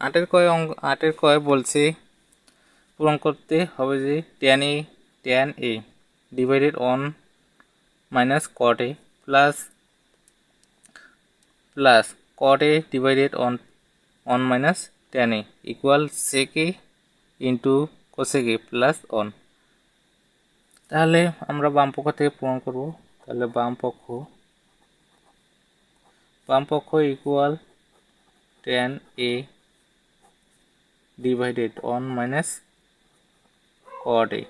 8 কয় বলছে পূরণ করতে হবে যে tan a divided on minus cot a plus cot a divided on minus tan a equal sec a into cosec a plus on. তাহলে আমরা বাম পক্ষ থেকে পূরণ করব। তাহলে বাম পক্ষ equal tan a divided on minus cot a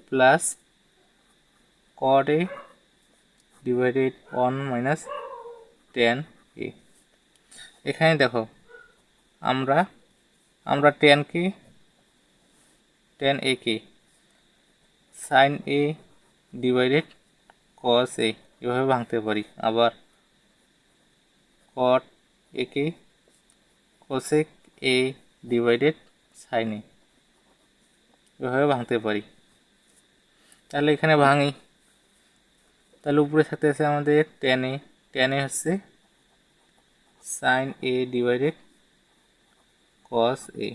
plus cot a divided on minus tan a। এখানে দেখো আমরা tan a K sin a divided cos a এভাবে ভাঙতে পারি, আবার cot a K cosec a divided sin a এভাবে ভাঙতে পারি। তাহলে এখানে ভাঙি, তাহলে উপরে থাকতেছে আমাদের tan a হচ্ছে sin a divided cos a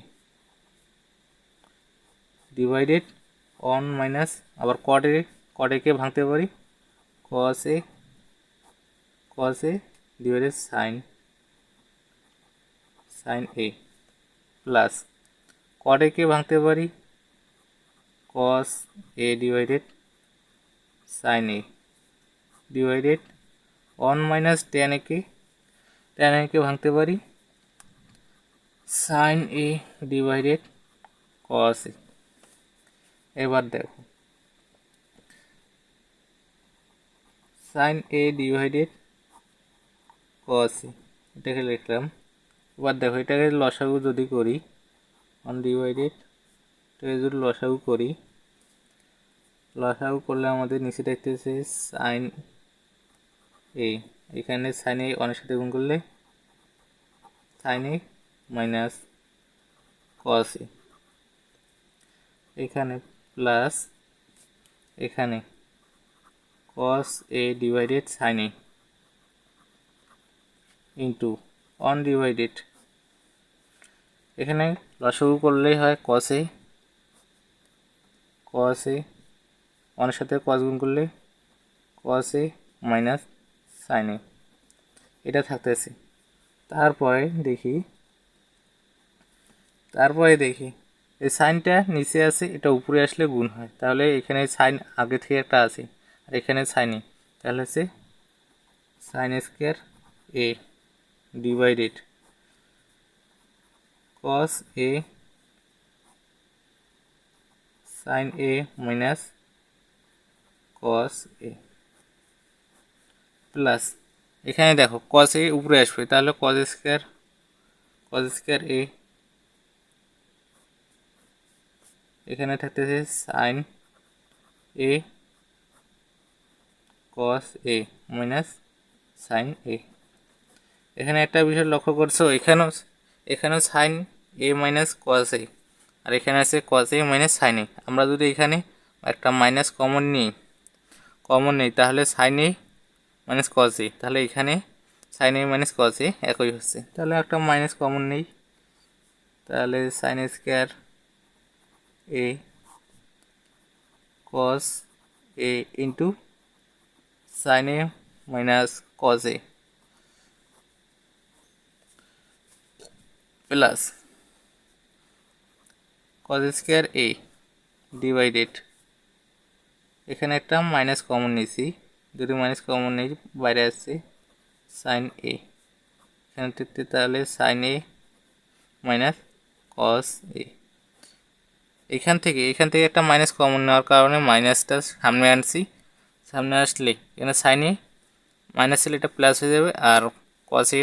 divided on minus আবার cot a কে ভাঙতে পারি cos a divided sin a plus cot a কে ভাঙতে পারি cos a divided sin a divided on minus tan a কে ভাঙতে পারি sin a divided cos a। এবার দেখো sin a divided cos a এটাকে লিখলাম। এবার দেখো এটাকে লসাগু যদি করি আনডিভাইডেড, এটাকে যদি লসাগু করলে আমাদের নিচে দেখতেছে sin a, এখানে sin a অনেক সাথে গুণ করলে sin a minus cos a, এখানে প্লাস এখানে cos a divided sin a into undivided, এখানে লসাগু করলেই হয় cos a অনেক সাথে cos গুণ করলে cos a minus sin a এটা থাকতেছে। তারপরে দেখি এই সাইনটা নিচে আছে, এটা উপরে আসলে গুণ হয়, তাহলে এখানে সাইন আগে থেকে একটা আছে আর এখানে সাইন a, তাহলে হচ্ছে sin square a divided cos a sin a minus cos a plus এখানে দেখো cos a উপরে আসবে, তাহলে cos স্কয়ার a, এখানে থাকতেছে sin a cos a minus sin a। এখানে একটা বিষয় লক্ষ্য করছো, এখানেও sin a minus cos a আর এখানে আছে cos a minus sin a। আমরা যদি এখানে একটা মাইনাস কমন নেই তাহলে sin a minus cos a, তাহলে এখানে sin a minus cos a একই হচ্ছে। তাহলে একটা মাইনাস কমন নেই, তাহলে sin square a cos a into sin a minus cos a plus cos square a divided, এখানে একটা মাইনাস কমন নিয়েছি, যদি মাইনাস কমন নেই বাইরে আসছে sin a, এখানে থেকে তাহলে sin a minus cos a। এখান থেকে একটা মাইনাস কমন নেওয়ার কারণে মাইনাসটা সামনে আসলে এখানে sin a মাইনাস ছিল এটা প্লাস হয়ে যাবে, আর cos a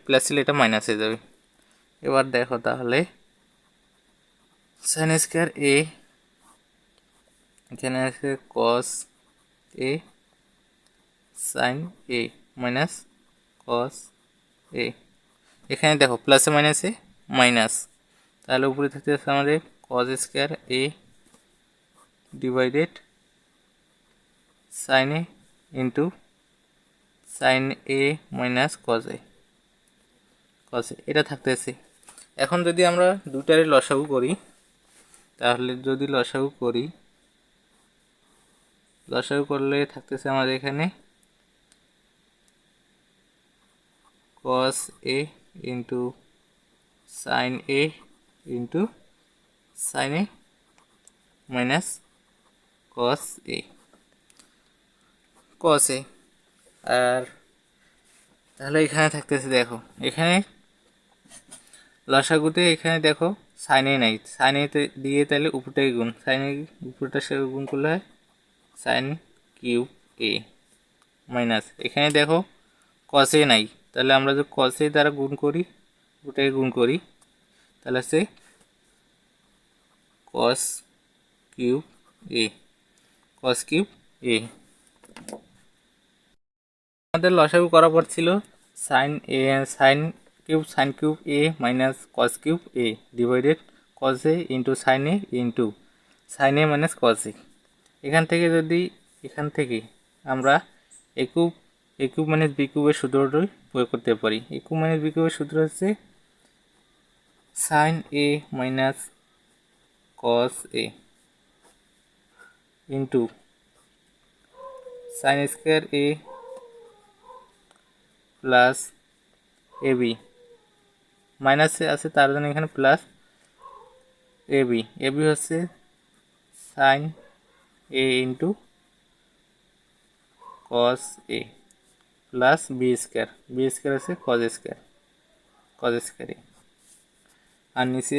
প্লাস ছিল এটা মাইনাস হয়ে যাবে। এবার দেখো তাহলে sin স্কয়ার a এখানে আছে cos a sin a minus cos a, এখানে দেখো প্লাসে মাইনাসে মাইনাস, তাহলে উপরে থাকতে আছে আমাদের cos square a divided sin a into sin a minus cos a cos a এটা থাকতেছে। এখন যদি আমরা দুটারে লসাগু করি, তাহলে যদি লসাগু করলে থাকতেছে আমাদের এখানে cos a into sin a into sin a minus cos a আর তাহলে এখানে থাকতেছে, দেখো এখানে লসাগুতে এখানে দেখো sin a নাই, sin a দিয়ে তাহলে উপরটাকে গুণ, sin a উপরটার সাথে গুণ করলে হয় sin কিউব a মাইনাস এখানে দেখো cos a নাই, তাহলে আমরা যদি cos a দ্বারা গুণ করি, উপরটাকে গুণ করি, তাহলে সে cos কিউব a আমাদের লসাগু করার পর ছিল sin cube a minus cos cube a divided cos a into sin a into sin a minus cos a। এখান থেকে আমরা a কিউব মাইনাস b কিউবের সূত্রটি প্রয়োগ করতে পারি। a কিউব মাইনাস b কিউবের সূত্র হচ্ছে sin a minus cos a into sin square a plus ab, minus আছে তার জন্য এখানে প্লাস ab হচ্ছে sin a into cos a plus b square আছে cos স্কয়ার a। আর নিচে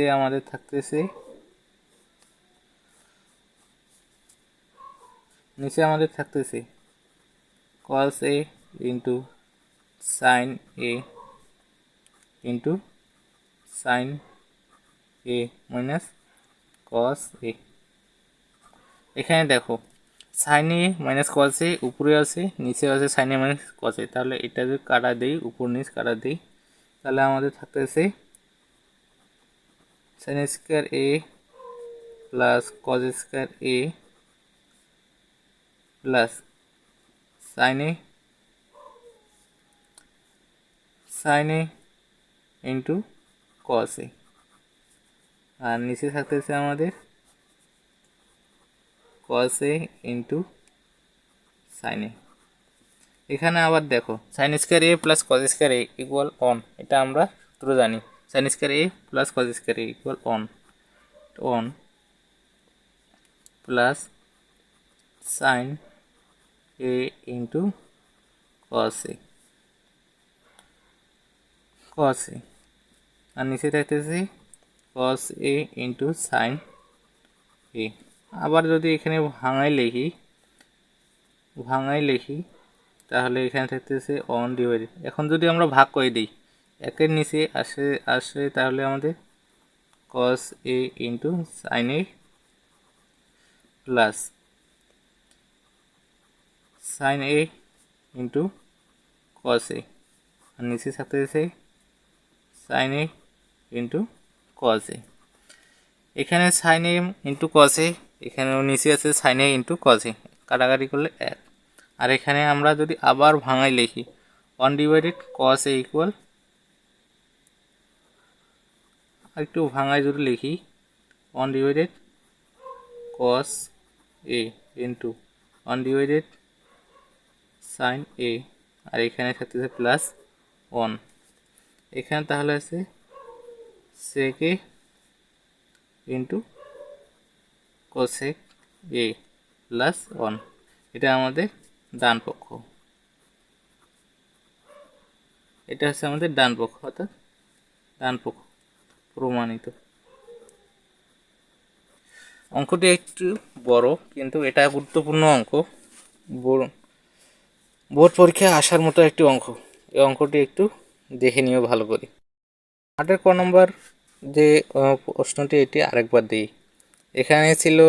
আমাদের থাকতেছে cos a into sin a into sin a minus cos a। এখানে দেখো sin a minus cos a উপরে আছে, নিচে আছে sin a minus cos a, তাহলে এটা যদি কাটা দেই, উপর নিচ কাটা দেই, তাহলে আমাদের থাকতেছে sin square a plus cos square a plus sin a into cos a। আর নিচে থাকতেছে আমাদের cos a into sin a। এখানে আবার দেখো sin square a plus cos square a equal 1, এটা আমরা সূত্র জানি, sin square a plus cos square a equal 1 plus sin a into cos a আর নিচে থাকতেছে cos a into sin a। আবার যদি এখানে ভাঙাই লিখি তাহলে এখানে থাকতেছে 1 ডিভাইডেড, এখন যদি আমরা ভাগ করে দিই, একের নিচে আসে তাহলে আমাদের cos a into sin a plus sin a into cos a আর নিচে থাকতেছে sin a into cos a। এখানে sin a into cos a, এখানেও নিচে আছে sin a into cos a, কাটাকাটি করলে 1। আর এখানে আমরা যদি আবার ভাঙাই লিখি 1 ডিভাইডেড cos a ইকুয়াল, একটু ভাঙাই যদি লিখি 1 divided cos a into 1 divided sin a, আর এখানে থাকতেছে প্লাস 1। এখানে তাহলে আছে sec a into cosec a plus 1, এটা আমাদের ডান পক্ষ, এটা হচ্ছে আমাদের ডান পক্ষ, অর্থাৎ ডান পক্ষ প্রমাণিত। অঙ্কটি একটু বড়, কিন্তু এটা গুরুত্বপূর্ণ অঙ্ক, বোর্ড পরীক্ষায় আসার মতো একটি অঙ্ক। এই অঙ্কটি একটু দেখে নিও ভালো করে। 8 ক নম্বর যে প্রশ্নটি, এটি আরেকবার দিই। এখানে ছিল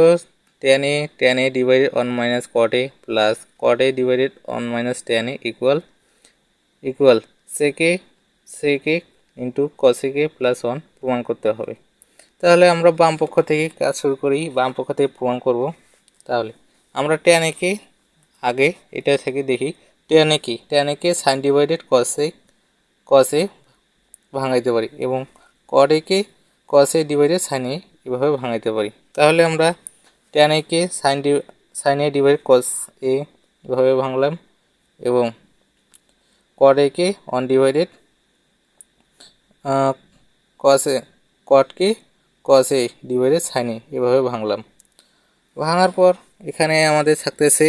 tan a divided 1 minus cot a plus cot a divided 1 minus tan a equal sec a into cosec a plus 1 প্রমাণ করতে হবে। তাহলে আমরা বাম পক্ষ থেকে কাজ শুরু করি, বাম পক্ষ থেকে প্রমাণ করব। তাহলে আমরা tan a কে আগে এটা থেকে দেখি, tan a K sin divided cos a ভাঙাইতে পারি এবং cot A K cos A divided sine A এভাবে ভাঙাইতে পারি। তাহলে আমরা ট্যান এ কে sine A divide cos A এভাবে ভাঙলাম এবং কট এ কে অনডিভাইডেড কটকে cos A divided sine A এভাবে ভাঙলাম। ভাঙার পর এখানে আমাদের থাকতেছে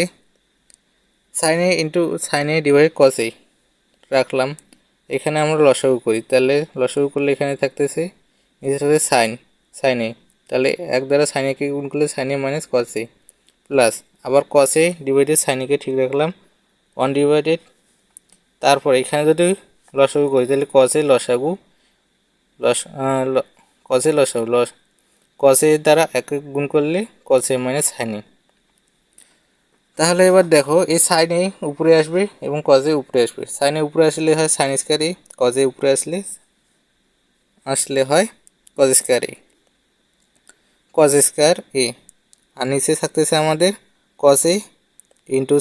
sine A into sine A divide cos A রাখলাম। এখানে আমরা লসাগু করি, তাহলে লসাগু করলে এখানে থাকতেছে নিচে থাকতে সাইন এ, তাহলে এক দ্বারা সাইন একে গুণ করলে সাইন এ মাইনাস কস এ প্লাস আবার কস এ ডিভাইডেড সাইন একে ঠিক রাখলাম ওয়ান ডিভাইডেড। তারপর এখানে যদি লসাগু করি তাহলে কস এ লসাগু কস এ লসাগু কস এ দ্বারা এক গুণ করলে কস এ মাইনাস সাইন এ। তাহলে এবার দেখো এই সাইন এ উপরে আসবে এবং কস এ উপরে আসবে। সাইন এ উপরে আসলে হয় সাইন স্কয়ার এ, কস এ উপরে আসলে হয় কস স্কয়ার এ, কস স্কয়ার এ। আর নিচে থাকতেছে আমাদের কস এ ইন্টু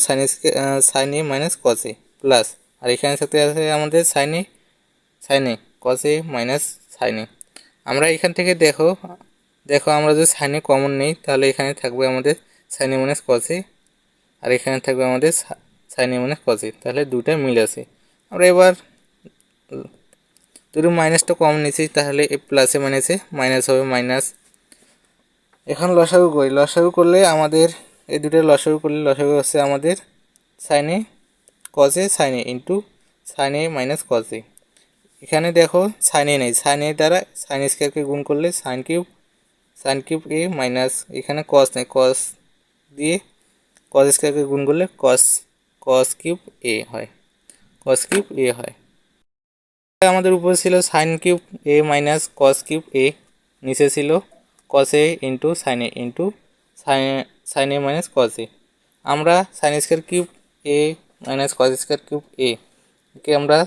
সাইন এ মাইনাস কস এ প্লাস, আর এখানে থাকতে আছে আমাদের সাইন এ কস এ মাইনাস সাইন এ। আমরা এখান থেকে দেখো আমরা যদি সাইন এ কমন নেই তাহলে এখানে থাকবে আমাদের সাইন এ মাইনাস কস এ, আর এখানে থাকবে আমাদের সাইন এ মাইনাস কস এ, তাহলে দুটা মিল আছে। আমরা এবার দুটো মাইনাসটা কমন নিয়েছি, তাহলে এ প্লাসে মাইনাসে মাইনাস হবে মাইনাস। এখন লসাগু করি, লসাগু করলে আমাদের এই দুটো লসাগু করলে লসাগু হচ্ছে আমাদের sign A cos A sign A into sine A minus cos এ। এখানে দেখো সাইন এ নেই, সাইন এ দ্বারা সাইন স্কয়ারকে গুণ করলে সাইন কিউব এ মাইনাস এখানে কস নেই, কস দিয়ে কস স্কয়ারকে গুণ করলে কস কিউব এ হয়, কস কিউব এ হয়। আমাদের উপরে ছিল সাইন কিউব এ মাইনাস কস কিউব এ, নিচে ছিল কস এ ইন্টু সাইন এ মাইনাস কস এ। আমরা সাইন স্কয়ার কিউব এ মাইনাস কস স্কয়ার কিউব এ কে আমরা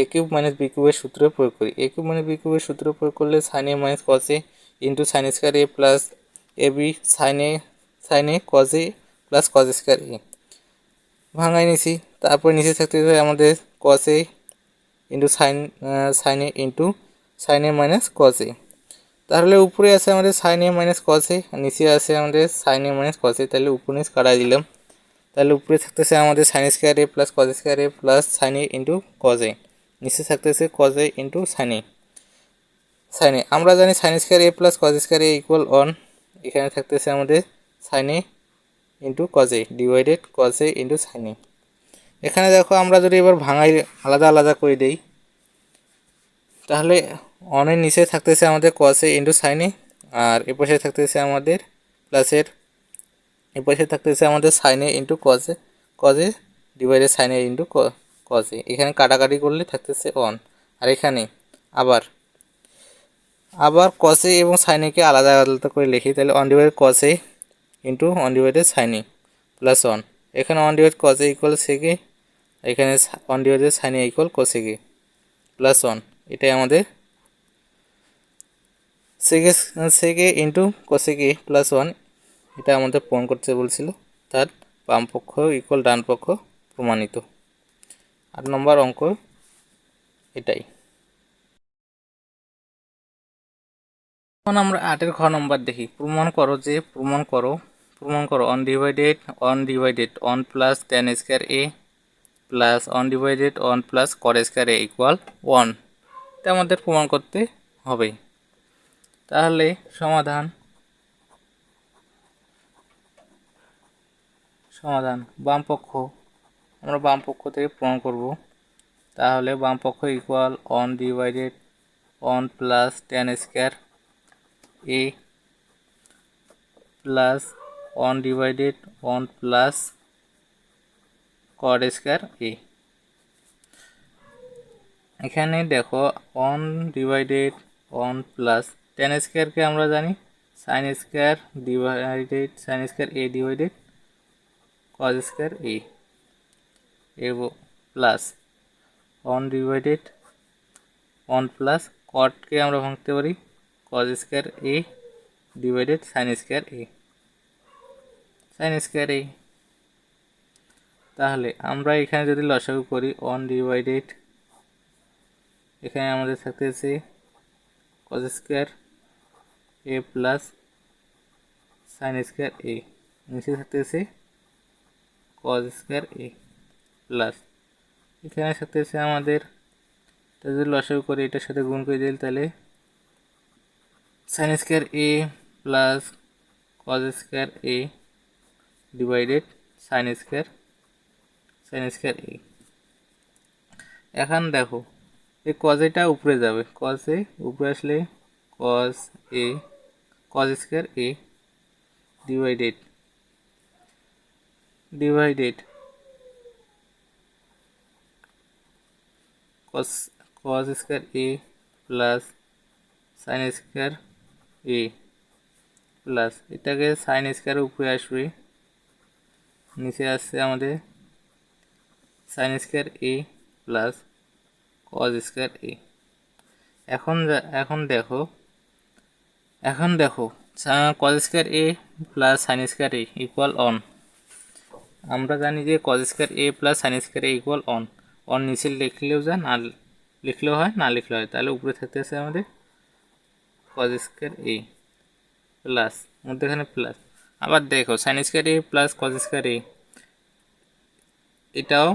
এ কিউব মাইনাস বি কিউবের সূত্র প্রয়োগ করি। এ কিউব মাইনাস বি কিউবের সূত্র প্রয়োগ করলে sign A minus cos A into sine square A plus A B sign A cos A plus cos square এ ভাঙাই নিছি। তারপর নিচে থাকতে আমাদের কস এ into sine A into sine A minus cos এ। তাহলে উপরে আছে আমাদের সাইন এ মাইনাস কস এ, নিচে আছে আমাদের সাইন এ মাইনাস কস এ, তাহলে উপরে নিচ কাটাই দিলাম। তাহলে উপরে থাকতেছে আমাদের sine square A plus cos square A plus sign A into cos এ, নিচে থাকতেছে কস এ ইন্টু সাইন এ। আমরা জানি sine square A plus cos square A equal 1, এখানে থাকতেছে আমাদের sign A into cos A divided cos A into sine এ। এখানে দেখো আমরা যদি এবার ভাঙাই আলাদা আলাদা করে দেই তাহলে অনের নিচে থাকতেছে আমাদের কস এ ইন্টু সাইন এ, আর এপাশে থাকতেছে আমাদের প্লাসের এপাশে থাকতেছে আমাদের sign A into cos A divided sine A into cos এ। এখানে কাটাকাটি করলে থাকতেছে 1, আর এখানে আবার কস এ এবং সাইন এ কে আলাদা আলাদা করে লিখি, তাহলে 1 ডিভাইডেড কস এ ইন্টু 1 ডিভাইডেড সাইন এ প্লাস 1। এখানে 1 ডিভাইড কস এ ইকুয়াল সেকে, এখানে 1 ডিভাইডেড সাইন এ ইকুয়াল কোসেকে প্লাস 1। এটাই আমাদের সেকে ইন্টু কোসেকে প্লাস 1, এটা আমাদের প্রমাণ করতে বলছিল। তার বাম পক্ষ ইকুয়াল ডান পক্ষ প্রমাণিত। 8 নম্বর অঙ্ক এটাই। এখন আমরা 8-এর খ নম্বর দেখি। প্রমাণ করো undivided 1 plus tan square A plus undivided 1 plus cot square A equal 1, এটা আমাদের প্রমাণ করতে হবে। তাহলে সমাধান বাম পক্ষ, আমরা বাম পক্ষ থেকে প্রমাণ করব। তাহলে বাম পক্ষ equal 1 divided 1 plus tan square A plus 1 divided 1 plus cot square A. এখানে দেখো 1 ডিভাইডেড 1 প্লাস ট্যান স্কয়ারকে আমরা জানি সাইন স্কয়ার এ ডিভাইডেড কস স্কয়ার এ এবং প্লাস 1 ডিভাইডেড 1 প্লাস কটকে আমরা ভাঙতে পারি কস স্কয়ার এ ডিভাইডেড সাইন স্কয়ার এ। তাহলে আমরা এখানে যদি লসাগু করি 1 ডিভাইডেড এখানে আমাদের থাকতেছে cos square a plus sin square a, নিচে থাকতেছে cos স্কয়ার a প্লাস এখানে থাকতেছে আমাদের, যদি লসাগু করে এটার সাথে গুণ করে দিই তাহলে sin square a plus cos square a divided sin square a। এখন দেখো এই cos এটা উপরে যাবে, cos a উপরে আসলে cos square a divided cos square a plus sin square a plus এটাকে sin স্কয়ার উপরে আসবে, নিচে আসছে আমাদের sin square a plus cos square a। এখন দেখো cos square a plus sin square a equal on. আমরা জানি যে cos square a plus sin square a equal on নিচে লিখলেও যায়, না লিখলেও হয়, না লিখলেও হয়। তাহলে উপরে থাকতেছে আমাদের cos স্কয়ার a প্লাস, মধ্যখানে প্লাস, আবার দেখো sin square a plus cos square a, এটাও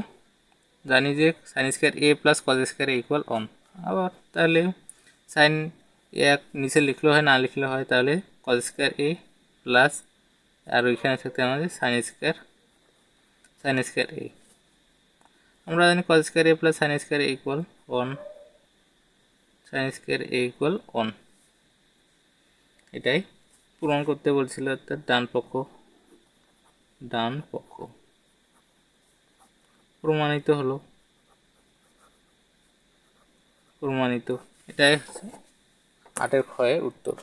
জানি যে sin square a plus cos square a equal on. আবার তাহলে sin এক নিচে লিখলেও হয়, না লিখলেও হয়। তাহলে cos স্কয়ার a প্লাস, আর ওইখানে থাকতে আমাদের sin স্কয়ার a। আমরা জানি cos square a plus sin square a equal on, sin square a equal on. এটাই পূরণ করতে বলছিল, অর্থাৎ ডান পক্ষ প্রমাণিত হলো, এটাই 8 এর ক্ষয়ের উত্তর।